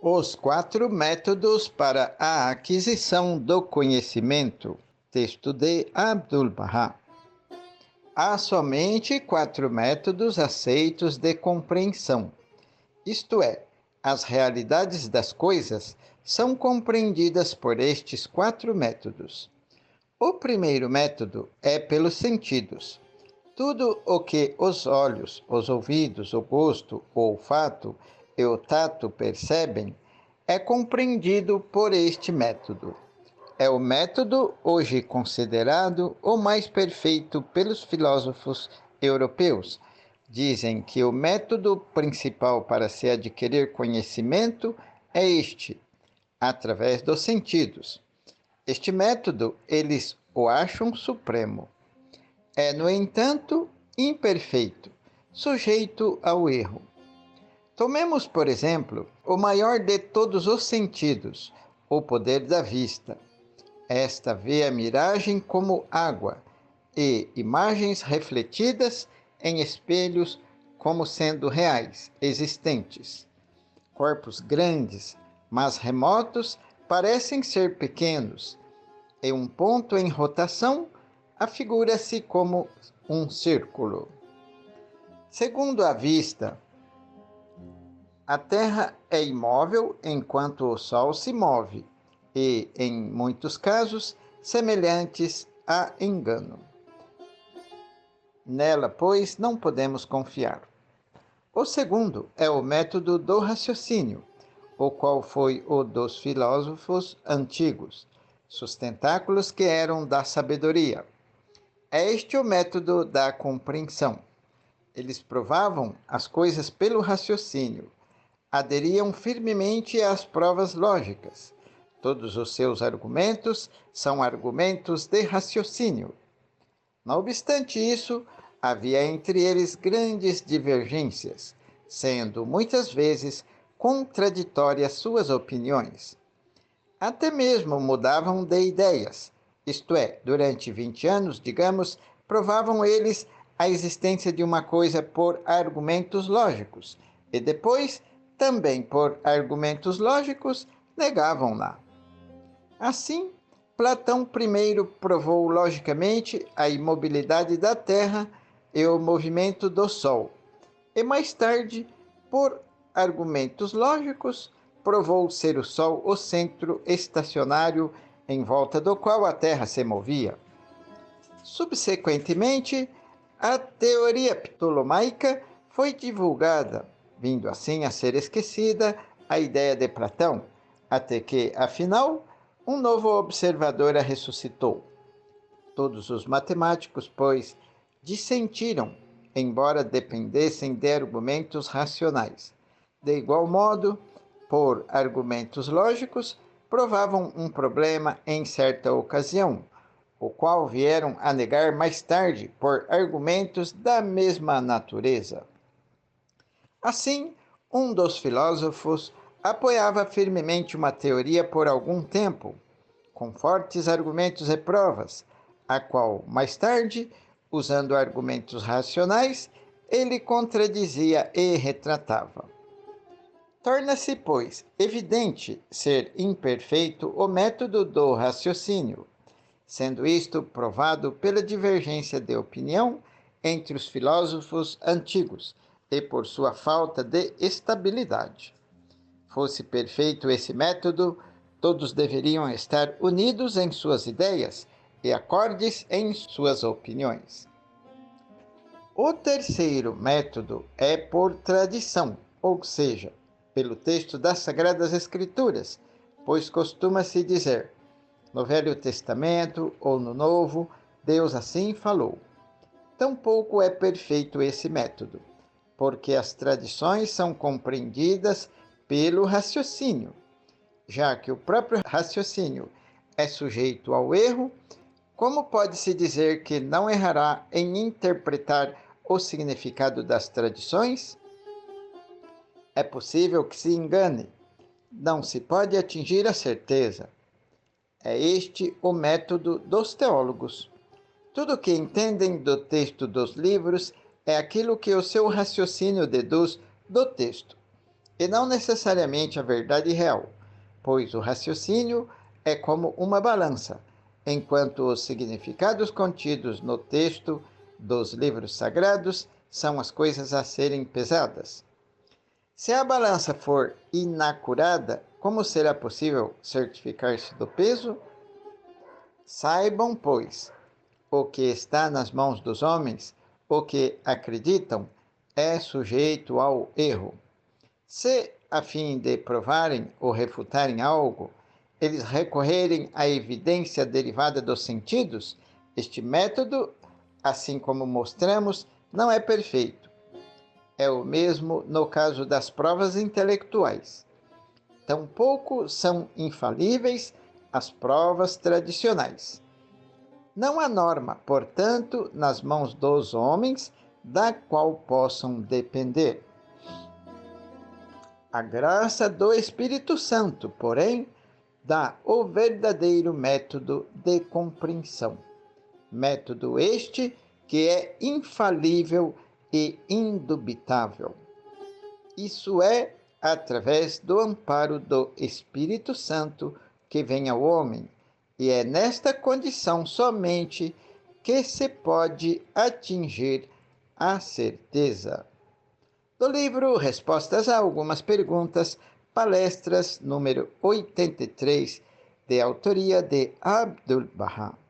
Os 4 métodos para a aquisição do conhecimento. Texto de Abdu'l-Bahá. Há somente 4 métodos aceitos de compreensão. Isto é, as realidades das coisas são compreendidas por estes 4 métodos. O primeiro método é pelos sentidos. Tudo o que os olhos, os ouvidos, o gosto, o olfato e o tato percebem é compreendido por este método. É o método hoje considerado o mais perfeito pelos filósofos europeus. Dizem que o método principal para se adquirir conhecimento é este, através dos sentidos. Este método eles o acham supremo. É, no entanto, imperfeito, sujeito ao erro. Tomemos, por exemplo, o maior de todos os sentidos, o poder da vista. Esta vê a miragem como água e imagens refletidas em espelhos como sendo reais, existentes. Corpos grandes, mas remotos, parecem ser pequenos, e um ponto em rotação afigura-se como um círculo. Segundo a vista, a Terra é imóvel enquanto o Sol se move, e, em muitos casos, semelhantes a engano. Nela, pois, não podemos confiar. O segundo é o método do raciocínio, o qual foi o dos filósofos antigos, sustentáculos que eram da sabedoria. É este o método da compreensão. Eles provavam as coisas pelo raciocínio, aderiam firmemente às provas lógicas. Todos os seus argumentos são argumentos de raciocínio. Não obstante isso, havia entre eles grandes divergências, sendo muitas vezes contraditórias suas opiniões. Até mesmo mudavam de ideias, isto é, durante 20 anos, digamos, provavam eles a existência de uma coisa por argumentos lógicos, e depois, também por argumentos lógicos, negavam-na. Assim, Platão primeiro provou logicamente a imobilidade da Terra e o movimento do Sol, e mais tarde, por argumentos lógicos, provou ser o Sol o centro estacionário em volta do qual a Terra se movia. Subsequentemente, a teoria ptolomaica foi divulgada, vindo assim a ser esquecida a ideia de Platão, até que, afinal, um novo observador a ressuscitou. Todos os matemáticos, pois, dissentiram, embora dependessem de argumentos racionais. De igual modo, por argumentos lógicos, provavam um problema em certa ocasião, o qual vieram a negar mais tarde por argumentos da mesma natureza. Assim, um dos filósofos apoiava firmemente uma teoria por algum tempo, com fortes argumentos e provas, a qual, mais tarde, usando argumentos racionais, ele contradizia e retratava. Torna-se, pois, evidente ser imperfeito o método do raciocínio, sendo isto provado pela divergência de opinião entre os filósofos antigos e por sua falta de estabilidade. Fosse perfeito esse método, todos deveriam estar unidos em suas ideias e acordes em suas opiniões. O terceiro método é por tradição, ou seja, pelo texto das Sagradas Escrituras, pois costuma-se dizer: no Velho Testamento ou no Novo, Deus assim falou. Tampouco é perfeito esse método, porque as tradições são compreendidas pelo raciocínio. Já que o próprio raciocínio é sujeito ao erro, como pode-se dizer que não errará em interpretar o significado das tradições? É possível que se engane. Não se pode atingir a certeza. É este o método dos teólogos. Tudo o que entendem do texto dos livros é aquilo que o seu raciocínio deduz do texto. e não necessariamente a verdade real, pois o raciocínio é como uma balança, enquanto os significados contidos no texto dos livros sagrados são as coisas a serem pesadas. Se a balança for inacurada, como será possível certificar-se do peso? Saibam, pois, o que está nas mãos dos homens, o que acreditam, é sujeito ao erro. Se, a fim de provarem ou refutarem algo, eles recorrerem à evidência derivada dos sentidos, este método, assim como mostramos, não é perfeito. É o mesmo no caso das provas intelectuais. Tampouco são infalíveis as provas tradicionais. Não há norma, portanto, nas mãos dos homens, da qual possam depender. A graça do Espírito Santo, porém, dá o verdadeiro método de compreensão. Método este que é infalível e indubitável. Isso é através do amparo do Espírito Santo que vem ao homem, e é nesta condição somente que se pode atingir a certeza. Do livro Respostas a Algumas Perguntas, palestras número 83, de autoria de Abdul Baha.